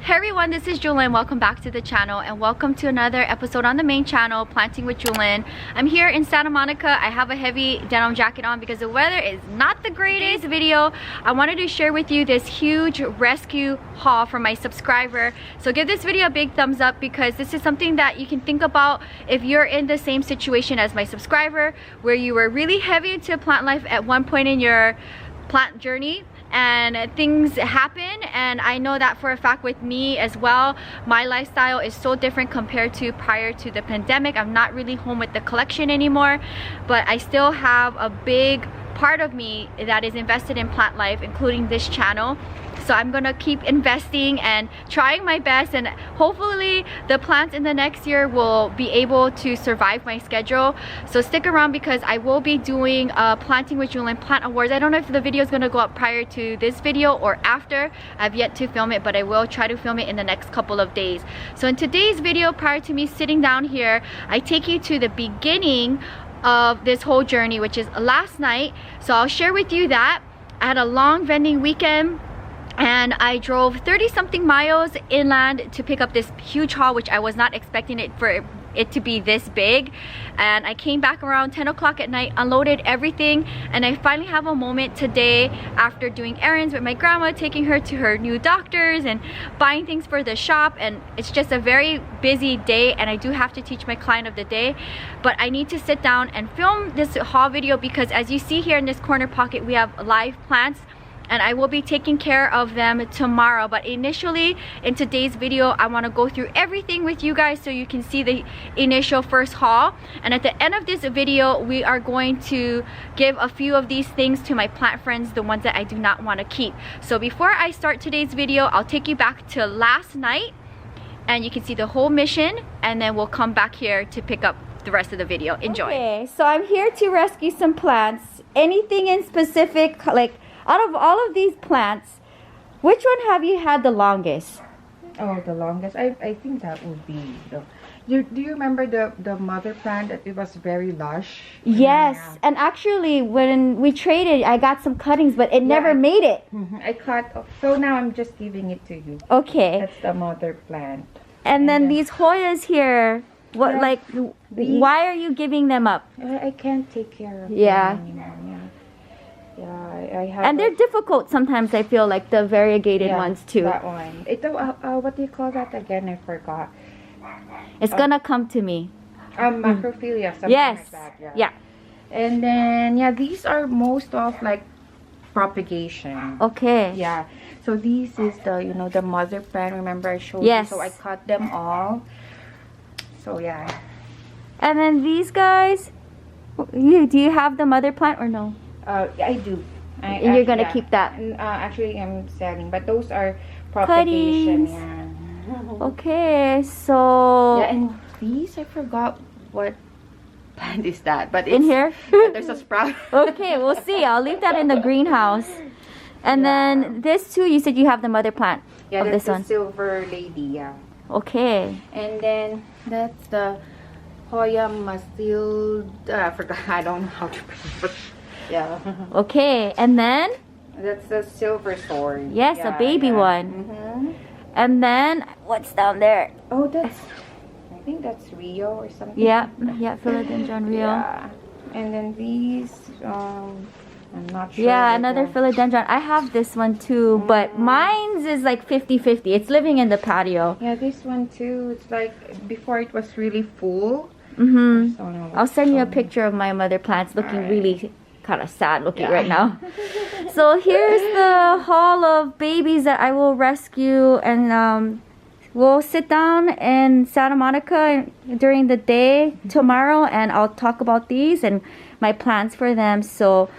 Hey everyone, this is Jewelyn. Welcome back to the channel and welcome to another episode on the main channel, Planting with Jewelyn. I'm here in Santa Monica. I have a heavy denim jacket on because the weather is not the greatest. Video, I wanted to share with you this huge rescue haul from my subscriber. So give this video a big thumbs up because this is something that you can think about if you're in the same situation as my subscriber, where you were really heavy into plant life at one point in your plant journey and things happen. And I know that for a fact with me as well, my lifestyle is so different compared to prior to the pandemic. I'm not really home with the collection anymore, but I still have a big part of me that is invested in plant life, including this channel. So I'm gonna keep investing and trying my best, and hopefully the plants in the next year will be able to survive my schedule. So stick around because I will be doing Planting with Jewelyn Plant Awards. I don't know if the video is gonna go up prior to this video or after. I've yet to film it, but I will try to film it in the next couple of days. So in today's video, prior to me sitting down here, I take you to the beginning of this whole journey, which is last night. So I'll share with you that. I had a long vending weekend and I drove 30-something miles inland to pick up this huge haul, which I was not expecting it to be this big. And I came back around 10 o'clock at night, unloaded everything, and I finally have a moment today after doing errands with my grandma, taking her to her new doctors and buying things for the shop. And it's just a very busy day, and I do have to teach my client of the day, but I need to sit down and film this haul video because as you see here in this corner pocket, we have live plants and I will be taking care of them tomorrow. But initially in today's video, I want to go through everything with you guys so you can see the initial first haul. And at the end of this video, we are going to give a few of these things to my plant friends, the ones that I do not want to keep. So before I start today's video, I'll take you back to last night and you can see the whole mission, and then we'll come back here to pick up the rest of the video. Enjoy. Okay, so I'm here to rescue some plants. Anything in specific, like out of all of these plants, which one have you had the longest? Oh, the longest? I think that would be the... Do you remember the mother plant that it was very lush? Yes, yeah. And actually when we traded, I got some cuttings, but it never made it. I cut, so now I'm just giving it to you. Okay. That's the mother plant. And then these Hoyas here, what, like, why are you giving them up? I can't take care of them anymore. Yeah, I have. And they're difficult sometimes, I feel like, the variegated ones too. That one. What do you call that again? I forgot. It's gonna come to me. Macrophilia, something like that. Yeah. And then, these are most of like propagation. Okay. Yeah. So these is the, the mother plant. Remember I showed you? So I cut them all. So yeah. And then these guys, do you have the mother plant or no? I do. And you're gonna keep that? Actually, I'm selling, but those are propagation. Yeah. Okay, so and these, I forgot what plant is that, but it's, in here there's a sprout. Okay, we'll see. I'll leave that in the greenhouse. And then this too, you said you have the mother plant of that's this one. Silver Lady. Okay. And then that's the Hoya Mastil. I forgot. I don't know how to pronounce it. Yeah. Okay, and then that's the silver sword. Yes, a baby one. And then what's down there? Oh, I think that's Rio or something. Yeah, philodendron Rio. Yeah. And then these, I'm not sure. Yeah, another philodendron. I have this one too, but mine's is like 50-50. It's living in the patio. Yeah, this one too. It's like before it was really full. I'll send you a picture of my mother plants looking really kind of sad looking right now. So here's the haul of babies that I will rescue, and we'll sit down in Santa Monica during the day tomorrow and I'll talk about these and my plans for them. So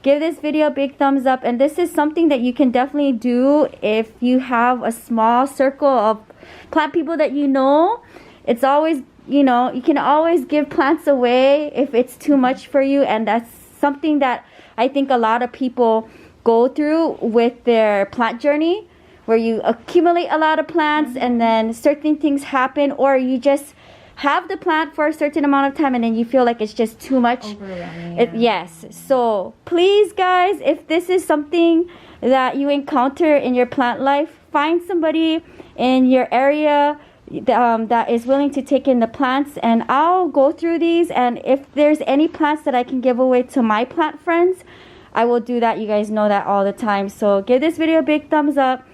give this video a big thumbs up, and this is something that you can definitely do if you have a small circle of plant people that you know. It's always, you can always give plants away if it's too much for you, and that's something that I think a lot of people go through with their plant journey, where you accumulate a lot of plants and then certain things happen, or you just have the plant for a certain amount of time and then you feel like it's just too much. Overwhelming. Yes. So please guys, if this is something that you encounter in your plant life, find somebody in your area that is willing to take in the plants, and I'll go through these, and if there's any plants that I can give away to my plant friends, I will do that. You guys know that all the time. So give this video a big thumbs up,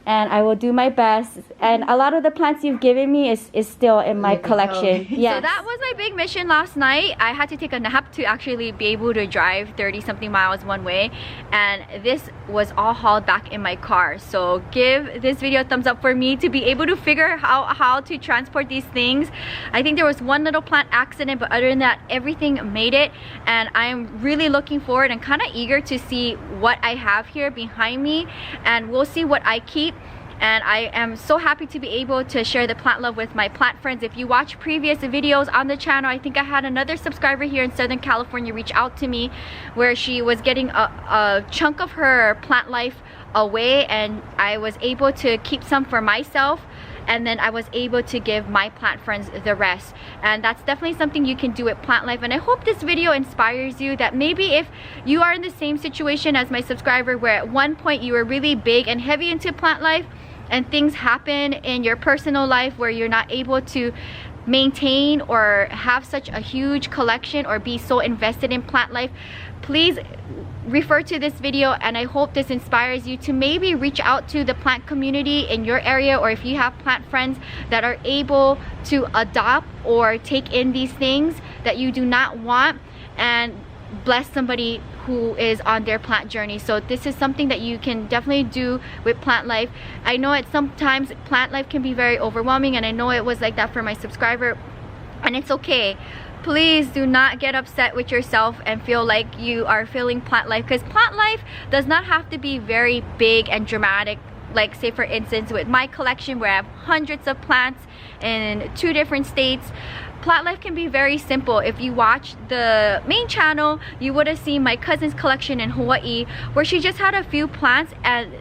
and I will do my best. And a lot of the plants you've given me is still in my collection. Yes. So that was my big mission last night. I had to take a nap to actually be able to drive 30 something miles one way, and this was all hauled back in my car. So give this video a thumbs up for me to be able to figure out how to transport these things. I think there was one little plant accident, but other than that, everything made it, and I'm really looking forward and kind of eager to see what I have here behind me, and we'll see what I keep. And I am so happy to be able to share the plant love with my plant friends. If you watch previous videos on the channel, I think I had another subscriber here in Southern California reach out to me where she was getting a chunk of her plant life away, and I was able to keep some for myself, and then I was able to give my plant friends the rest. And that's definitely something you can do with plant life. And I hope this video inspires you, that maybe if you are in the same situation as my subscriber, where at one point you were really big and heavy into plant life, and things happen in your personal life where you're not able to maintain or have such a huge collection or be so invested in plant life, please refer to this video, and I hope this inspires you to maybe reach out to the plant community in your area, or if you have plant friends that are able to adopt or take in these things that you do not want, and bless somebody who is on their plant journey. So this is something that you can definitely do with plant life. I know it sometimes plant life can be very overwhelming, and I know it was like that for my subscriber, and it's okay. Please do not get upset with yourself and feel like you are feeling plant life, because plant life does not have to be very big and dramatic. Like, say for instance with my collection where I have hundreds of plants in 2 different states, plant life can be very simple. If you watch the main channel, you would have seen my cousin's collection in Hawaii where she just had a few plants, and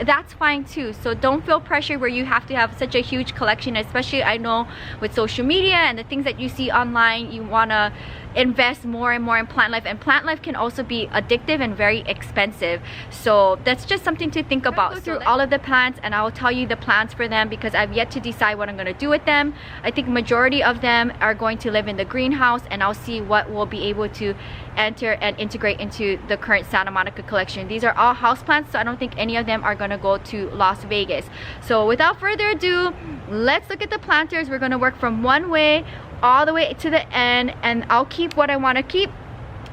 that's fine too. So don't feel pressure where you have to have such a huge collection, especially I know with social media and the things that you see online, you want to invest more and more in plant life, and plant life can also be addictive and very expensive. So that's just something to think about. Go through all of the plants, and I will tell you the plants for them, because I've yet to decide what I'm going to do with them. I think majority of them are going to live in the greenhouse, and I'll see what we'll be able to enter and integrate into the current Santa Monica collection. These are all house plants, so I don't think any of them are going to go to Las Vegas. So without further ado, let's look at the planters. We're going to work from one way all the way to the end, and I'll keep what I want to keep,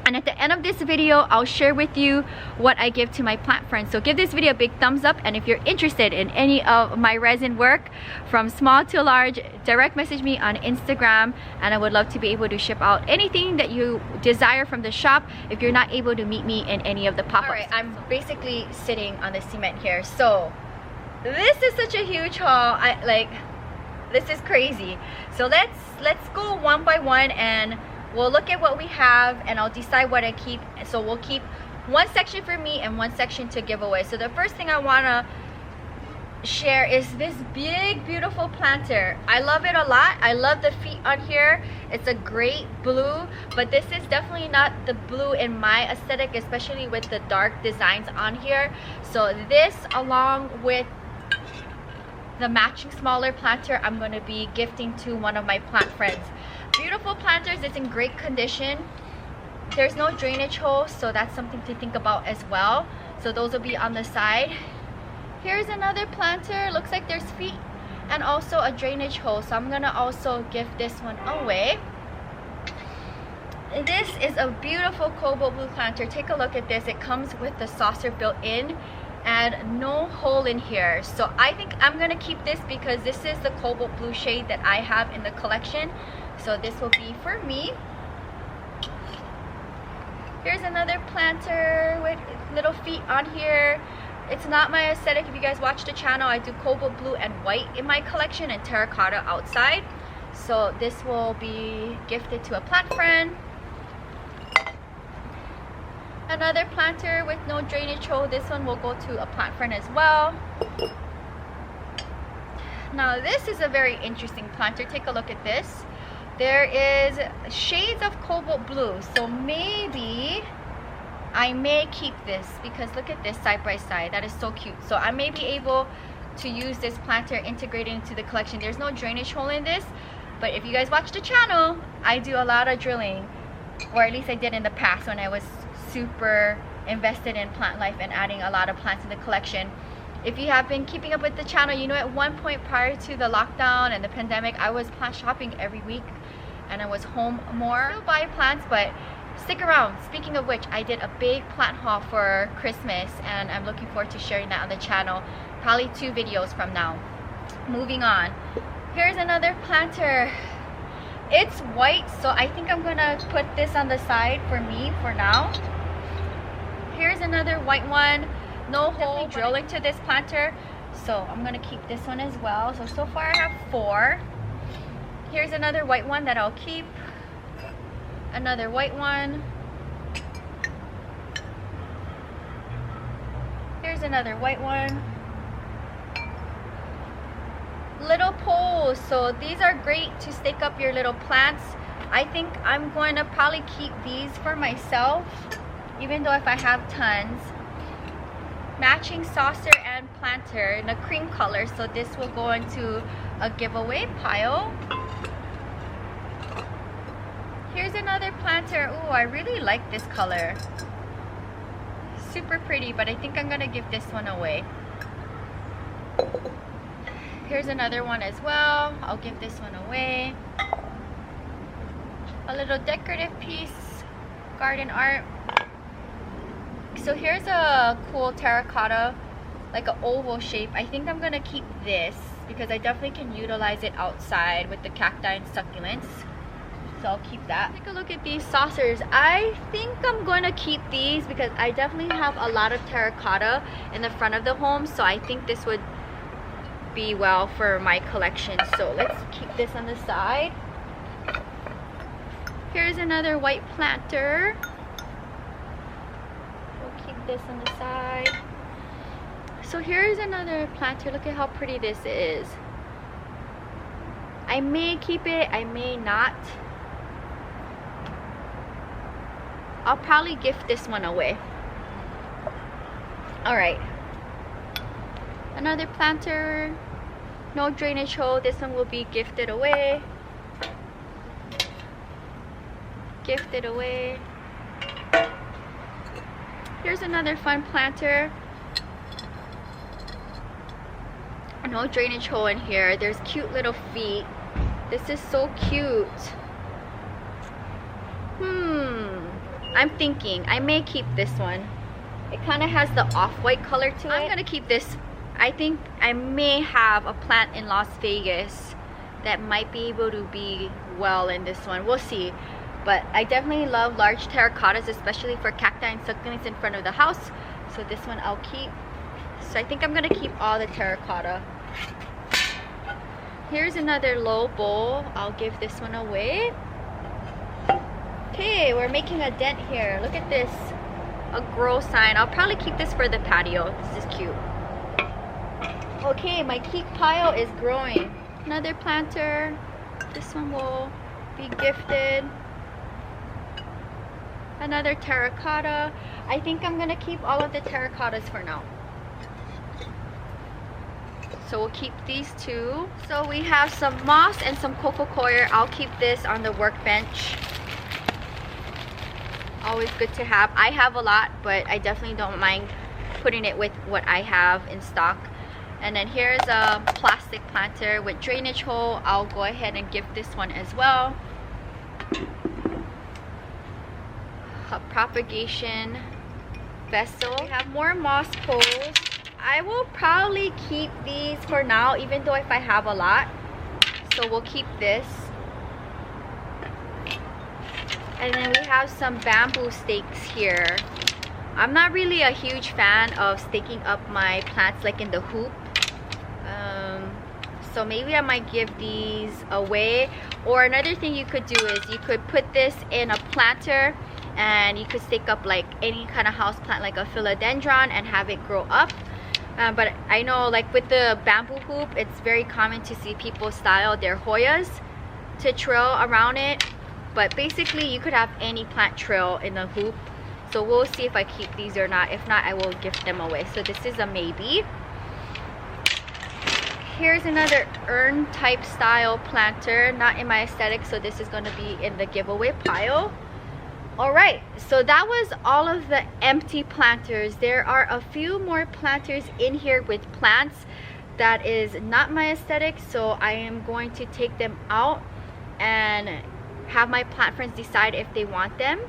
and at the end of this video I'll share with you what I give to my plant friends. So give this video a big thumbs up, and if you're interested in any of my resin work from small to large, direct message me on Instagram, and I would love to be able to ship out anything that you desire from the shop if you're not able to meet me in any of the pop-ups. Alright, I'm basically sitting on the cement here. So this is such a huge haul. This is crazy. So let's go one by one, and we'll look at what we have, and I'll decide what I keep. So we'll keep one section for me and one section to give away. So the first thing I want to share is this big beautiful planter. I love it a lot. I love the feet on here. It's a great blue, but this is definitely not the blue in my aesthetic, especially with the dark designs on here. So this, along with the matching smaller planter, I'm going to be gifting to one of my plant friends. Beautiful planters. It's in great condition. There's no drainage holes, so that's something to think about as well. So those will be on the side. Here's another planter. Looks like there's feet and also a drainage hole, so I'm gonna also give this one away. This is a beautiful cobalt blue planter. Take a look at this. It comes with the saucer built in and no hole in here. So I think I'm gonna keep this because this is the cobalt blue shade that I have in the collection. So this will be for me. Here's another planter with little feet on here. It's not my aesthetic. If you guys watch the channel, I do cobalt blue and white in my collection and terracotta outside. So this will be gifted to a plant friend. Another planter with no drainage hole. This one will go to a plant friend as well. Now this is a very interesting planter. Take a look at this. There is shades of cobalt blue. So maybe I may keep this because look at this side by side. That is so cute. So I may be able to use this planter integrated into the collection. There's no drainage hole in this, but if you guys watch the channel, I do a lot of drilling, or at least I did in the past when I was super invested in plant life and adding a lot of plants in the collection. If you have been keeping up with the channel, you know at one point prior to the lockdown and the pandemic, I was plant shopping every week and I was home more. I still buy plants, but stick around. Speaking of which, I did a big plant haul for Christmas and I'm looking forward to sharing that on the channel, probably 2 videos from now. Moving on, here's another planter. It's white, so I think I'm gonna put this on the side for me for now. Here's another white one. No hole drill into this planter, so I'm gonna keep this one as well. So far I have 4. Here's another white one that I'll keep. Another white one. Here's another white one. Little poles, so these are great to stake up your little plants. I think I'm going to probably keep these for myself, even though if I have tons. Matching saucer and planter in a cream color, so this will go into a giveaway pile. Here's another planter. Oh, I really like this color. Super pretty, but I think I'm gonna give this one away. Here's another one as well. I'll give this one away. A little decorative piece, garden art. So here's a cool terracotta, like an oval shape. I think I'm gonna keep this because I definitely can utilize it outside with the cacti and succulents. So I'll keep that. Take a look at these saucers. I think I'm going to keep these because I definitely have a lot of terracotta in the front of the home. So I think this would be well for my collection. So let's keep this on the side. Here's another white planter. We'll keep this on the side. So here's another planter. Look at how pretty this is. I may keep it, I may not. I'll probably gift this one away. Alright. Another planter. No drainage hole. This one will be gifted away. Gifted away. Here's another fun planter. No drainage hole in here. There's cute little feet. This is so cute. I'm thinking I may keep this one. It kind of has the off-white color to it. I'm gonna keep this. I think I may have a plant in Las Vegas that might be able to be well in this one. We'll see. But I definitely love large terracottas, especially for cacti and succulents in front of the house. So this one I'll keep. So I think I'm gonna keep all the terracotta. Here's another low bowl. I'll give this one away. Okay, we're making a dent here. Look at this. A grow sign. I'll probably keep this for the patio. This is cute. Okay, my keep pile is growing. Another planter. This one will be gifted. Another terracotta. I think I'm gonna keep all of the terracottas for now. So we'll keep these 2. So we have some moss and some coco coir. I'll keep this on the workbench. Always good to have. I have a lot, but I definitely don't mind putting it with what I have in stock. And then here's a plastic planter with drainage hole. I'll go ahead and give this one as well. A propagation vessel. We have more moss poles. I will probably keep these for now, even though if I have a lot. So we'll keep this. And then we have some bamboo stakes here. I'm not really a huge fan of staking up my plants like in the hoop. So maybe I might give these away. Or another thing you could do is you could put this in a planter and you could stake up like any kind of house plant like a philodendron and have it grow up. But I know like with the bamboo hoop, it's very common to see people style their Hoyas to trail around it. But basically you could have any plant trail in the hoop. So we'll see if I keep these or not. If not, I will gift them away. So this is a maybe. Here's another urn type style planter, not in my aesthetic, so this is going to be in the giveaway pile. All right, so that was all of the empty planters. There are a few more planters in here with plants that is not my aesthetic, so I am going to take them out and have my plant friends decide if they want them.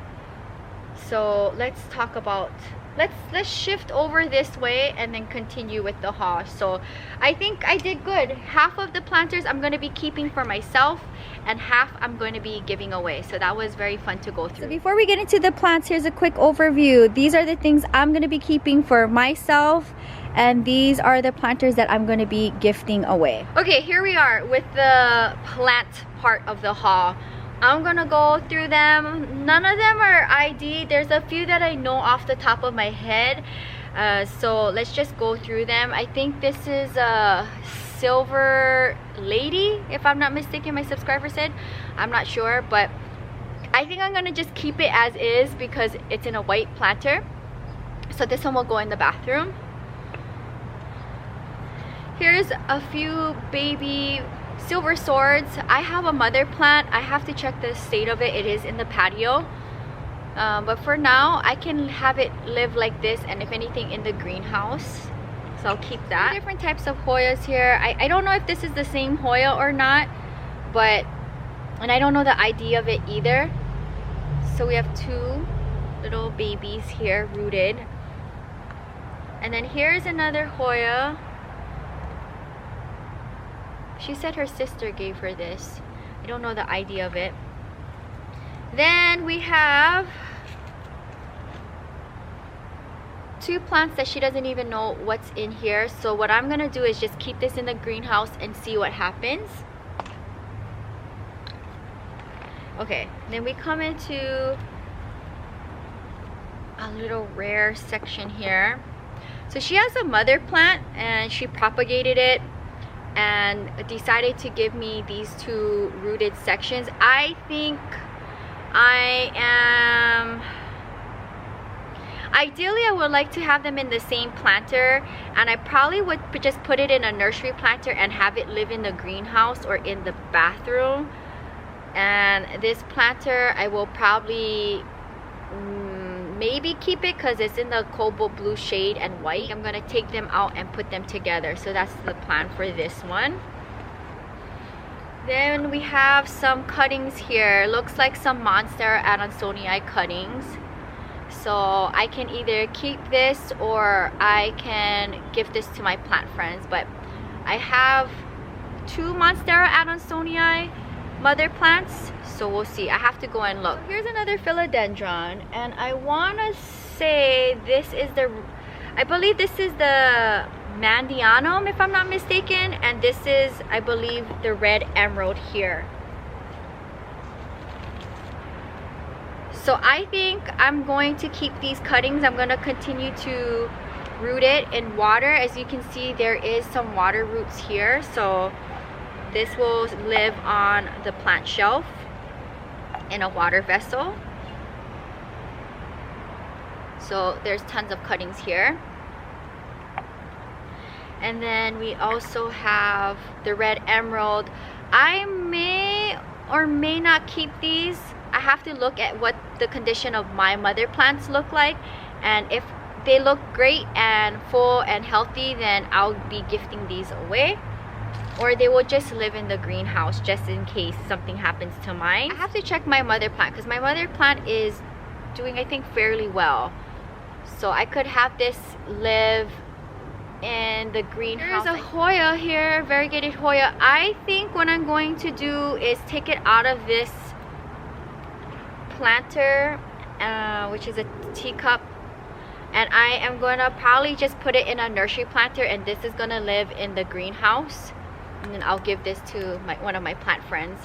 So let's talk about, let's shift over this way and then continue with the haul. So I think I did good. Half of the planters I'm going to be keeping for myself and half I'm going to be giving away. So that was very fun to go through. So before we get into the plants, here's a quick overview. These are the things I'm going to be keeping for myself, and these are the planters that I'm going to be gifting away. Okay, here we are with the plant part of the haul. I'm gonna go through them. None of them are ID. There's a few that I know off the top of my head. So let's just go through them. I think this is a silver lady, if I'm not mistaken, my subscriber said. I'm not sure, but I think I'm gonna just keep it as is because it's in a white planter. So this one will go in the bathroom. Here's a few baby silver swords. I have a mother plant. I have to check the state of it. It is in the patio. But for now, I can have it live like this, and if anything, in the greenhouse. So I'll keep that. Different types of Hoyas here. I don't know if this is the same Hoya or not, and I don't know the ID of it either. So we have two little babies here rooted. And then here's another Hoya. She said her sister gave her this. I don't know the ID of it. Then we have two plants that she doesn't even know what's in here. So what I'm gonna do is just keep this in the greenhouse and see what happens. Okay, then we come into a little rare section here. So she has a mother plant and she propagated it and decided to give me these two rooted sections. I think ideally I would like to have them in the same planter, and I probably would just put it in a nursery planter and have it live in the greenhouse or in the bathroom. And this planter I will probably maybe keep it because it's in the cobalt blue shade and white. I'm gonna take them out and put them together. So that's the plan for this one. Then we have some cuttings here. Looks like some Monstera Adansonii cuttings. So I can either keep this or I can give this to my plant friends. But I have two Monstera Adansonii mother plants, so we'll see. I have to go and look. Here's another philodendron, and I want to say this is the, I believe this is the Mandianum, if I'm not mistaken, and this is, I believe, the red emerald here. So I think I'm going to keep these cuttings. I'm going to continue to root it in water. As you can see, there is some water roots here, so this will live on the plant shelf in a water vessel. So there's tons of cuttings here. And then we also have the red emerald. I may or may not keep these. I have to look at what the condition of my mother plants look like, and if they look great and full and healthy, then I'll be gifting these away. Or they will just live in the greenhouse just in case something happens to mine. I have to check my mother plant because my mother plant is doing, I think, fairly well. So I could have this live in the greenhouse. There's a Hoya here, variegated Hoya. I think what I'm going to do is take it out of this planter, which is a teacup, and I am going to probably just put it in a nursery planter, and this is going to live in the greenhouse. And then I'll give this to one of my plant friends.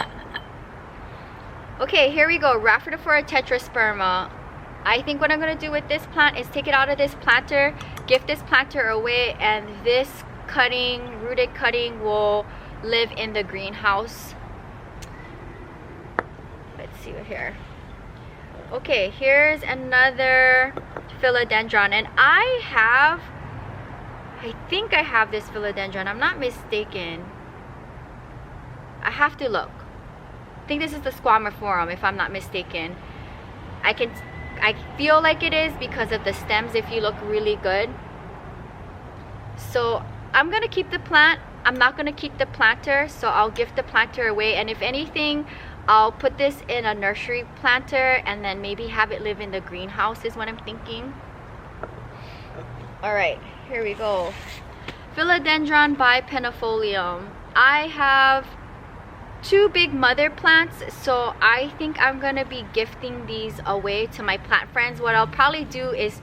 Okay, here we go. Rhaphidophora tetrasperma. I think what I'm going to do with this plant is take it out of this planter, gift this planter away, and this cutting, rooted cutting, will live in the greenhouse. Let's see here. Okay, here's another philodendron, and I think I have this philodendron. I'm not mistaken. I have to look. I think this is the squamiforum, if I'm not mistaken. I feel like it is because of the stems if you look really good. So I'm gonna keep the plant. I'm not gonna keep the planter, so I'll give the planter away, and if anything, I'll put this in a nursery planter and then maybe have it live in the greenhouse is what I'm thinking. Alright, here we go. Philodendron bipennifolium. I have 2 big mother plants, so I think I'm gonna be gifting these away to my plant friends. What I'll probably do is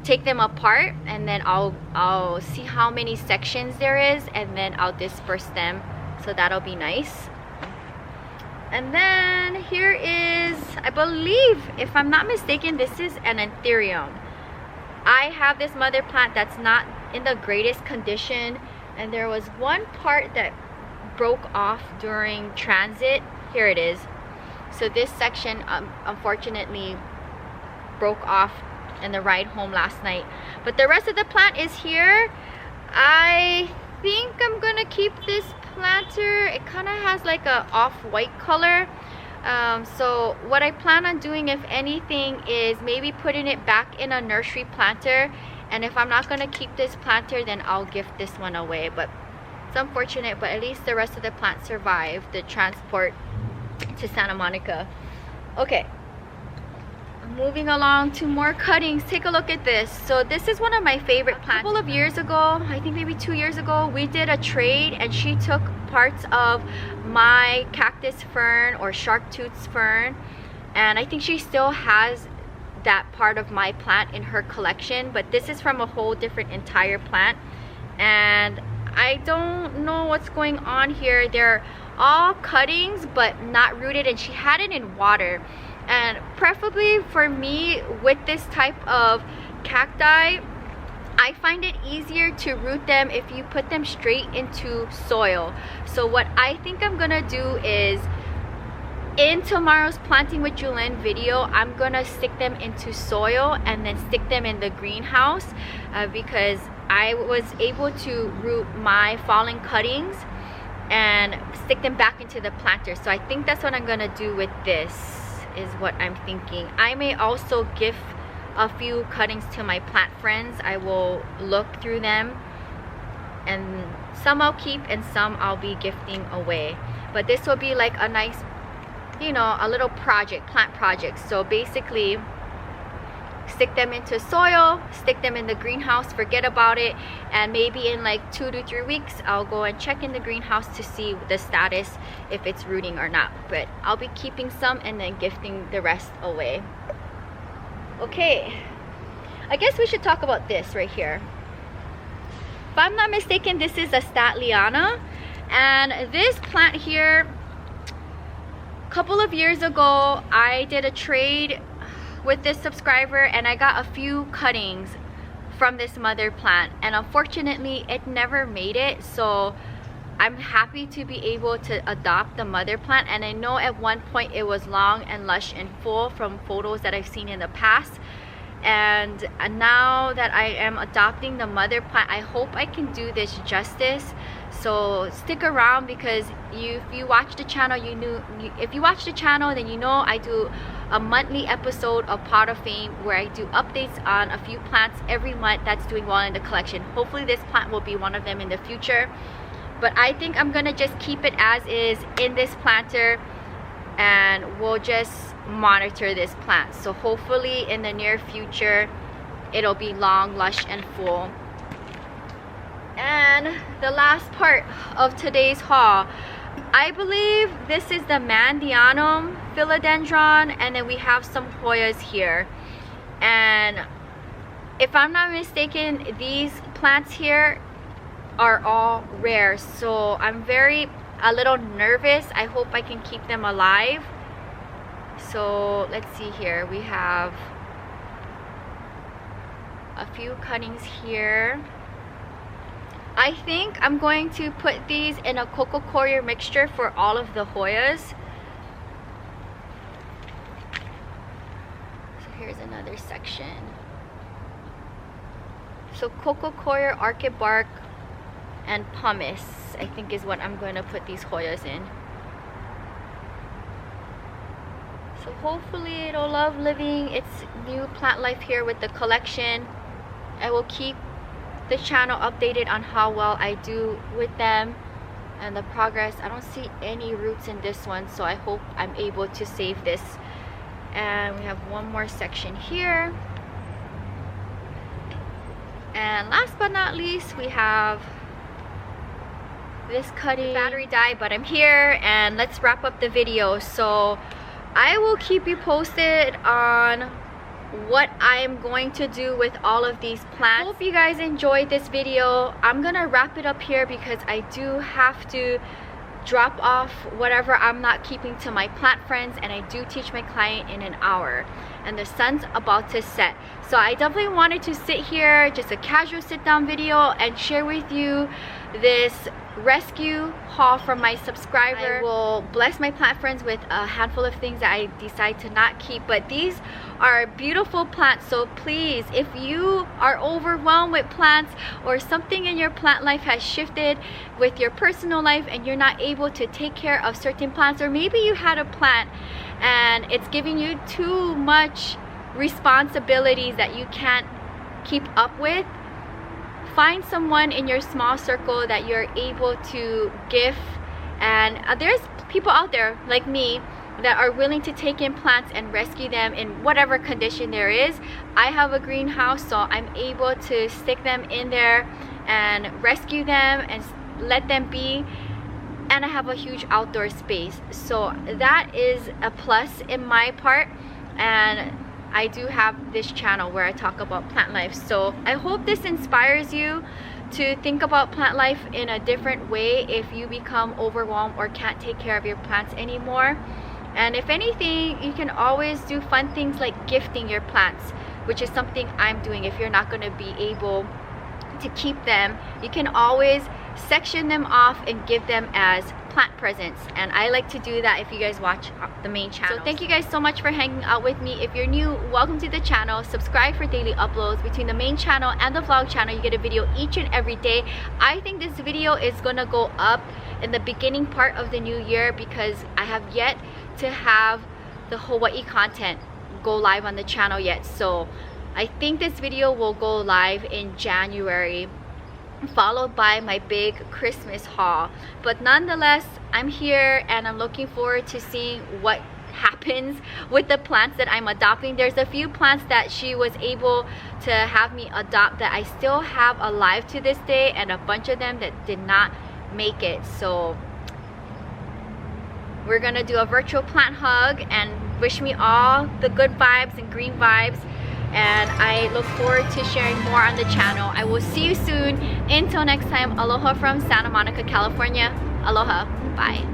take them apart, and then I'll see how many sections there is, and then I'll disperse them, so that'll be nice. And then here is, I believe, if I'm not mistaken, this is an anthurium. I have this mother plant that's not in the greatest condition, and there was one part that broke off during transit. Here it is. So this section unfortunately broke off in the ride home last night, but the rest of the plant is here. I think I'm gonna keep this planter. It kind of has like a off-white color, so what I plan on doing, if anything, is maybe putting it back in a nursery planter, and if I'm not gonna keep this planter, then I'll gift this one away. But it's unfortunate, but at least the rest of the plant survived the transport to Santa Monica. Okay, moving along to more cuttings. Take a look at this. So this is one of my favorite plants. A couple of years ago, I think maybe 2 years ago, we did a trade, and she took parts of my cactus fern or shark tooth fern, and I think she still has that part of my plant in her collection, but this is from a whole different entire plant, and I don't know what's going on here. They're all cuttings but not rooted, and she had it in water. And preferably for me, with this type of cacti, I find it easier to root them if you put them straight into soil. So what I think I'm gonna do is, in tomorrow's Planting with Jewelyn video, I'm gonna stick them into soil and then stick them in the greenhouse, because I was able to root my fallen cuttings and stick them back into the planter. So I think that's what I'm gonna do with this, is what I'm thinking. I may also give a few cuttings to my plant friends. I will look through them, and some I'll keep and some I'll be gifting away. But this will be like a nice, you know, a little project, plant project. So basically, stick them into soil, stick them in the greenhouse, forget about it, and maybe in like 2 to 3 weeks I'll go and check in the greenhouse to see the status, if it's rooting or not. But I'll be keeping some and then gifting the rest away. Okay, I guess we should talk about this right here. If I'm not mistaken, this is a Statliana, and this plant here, a couple of years ago I did a trade with this subscriber, and I got a few cuttings from this mother plant, and unfortunately it never made it. So I'm happy to be able to adopt the mother plant, and I know at one point it was long and lush and full from photos that I've seen in the past. And now that I am adopting the mother plant, I hope I can do this justice. So stick around, because if you watch the channel, if you watch the channel, then you know I do a monthly episode of Pot of Fame where I do updates on a few plants every month that's doing well in the collection. Hopefully this plant will be one of them in the future, but I think I'm gonna just keep it as is in this planter, and we'll just monitor this plant. So hopefully in the near future it'll be long, lush, and full. And the last part of today's haul, I believe this is the Mandianum philodendron, and then we have some Hoyas here. And if I'm not mistaken, these plants here are all rare, so I'm a little nervous. I hope I can keep them alive. So let's see here, we have a few cuttings here. I think I'm going to put these in a cocoa coir mixture for all of the Hoyas. Here's another section. So coco coir, orchid bark, and pumice, I think is what I'm going to put these Hoyas in. So hopefully it'll love living its new plant life here with the collection. I will keep the channel updated on how well I do with them and the progress. I don't see any roots in this one, so I hope I'm able to save this. And we have one more section here. And last but not least, we have this cutting. Battery died, but I'm here, and let's wrap up the video. So I will keep you posted on what I'm going to do with all of these plants. Hope you guys enjoyed this video. I'm gonna wrap it up here because I do have to drop off whatever I'm not keeping to my plant friends, and I do teach my client in an hour, and the sun's about to set. So I definitely wanted to sit here, just a casual sit down video, and share with you this rescue haul from my subscriber. I will bless my plant friends with a handful of things that I decide to not keep, but these are beautiful plants. So please, if you are overwhelmed with plants, or something in your plant life has shifted with your personal life and you're not able to take care of certain plants, or maybe you had a plant and it's giving you too much responsibilities that you can't keep up with, find someone in your small circle that you're able to gift. And there's people out there like me that are willing to take in plants and rescue them in whatever condition there is. I have a greenhouse, so I'm able to stick them in there and rescue them and let them be. And I have a huge outdoor space, so that is a plus in my part. And I do have this channel where I talk about plant life. So I hope this inspires you to think about plant life in a different way if you become overwhelmed or can't take care of your plants anymore. And if anything, you can always do fun things like gifting your plants, which is something I'm doing. If you're not going to be able to keep them, you can always section them off and give them as plant presents, and I like to do that if you guys watch the main channel. So thank you guys so much for hanging out with me. If you're new, welcome to the channel. Subscribe for daily uploads. Between the main channel and the vlog channel, you get a video each and every day. I think this video is gonna go up in the beginning part of the new year because I have yet to have the Hawaii content go live on the channel yet. So I think this video will go live in January, followed by my big Christmas haul. But nonetheless, I'm here and I'm looking forward to seeing what happens with the plants that I'm adopting. There's a few plants that she was able to have me adopt that I still have alive to this day, and a bunch of them that did not make it. So we're gonna do a virtual plant hug and wish me all the good vibes and green vibes. And I look forward to sharing more on the channel. I will see you soon. Until next time, aloha from Santa Monica, California. Aloha. Bye.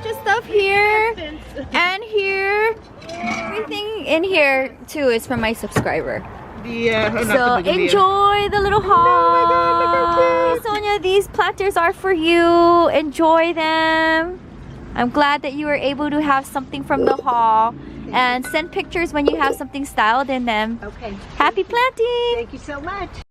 Just stuff here and here. Everything in here too is from my subscriber. So enjoy the little haul. Sonia, these planters are for you. Enjoy them. I'm glad that you were able to have something from the haul. And send pictures when you have something styled in them. Okay. Happy planting. Thank you so much.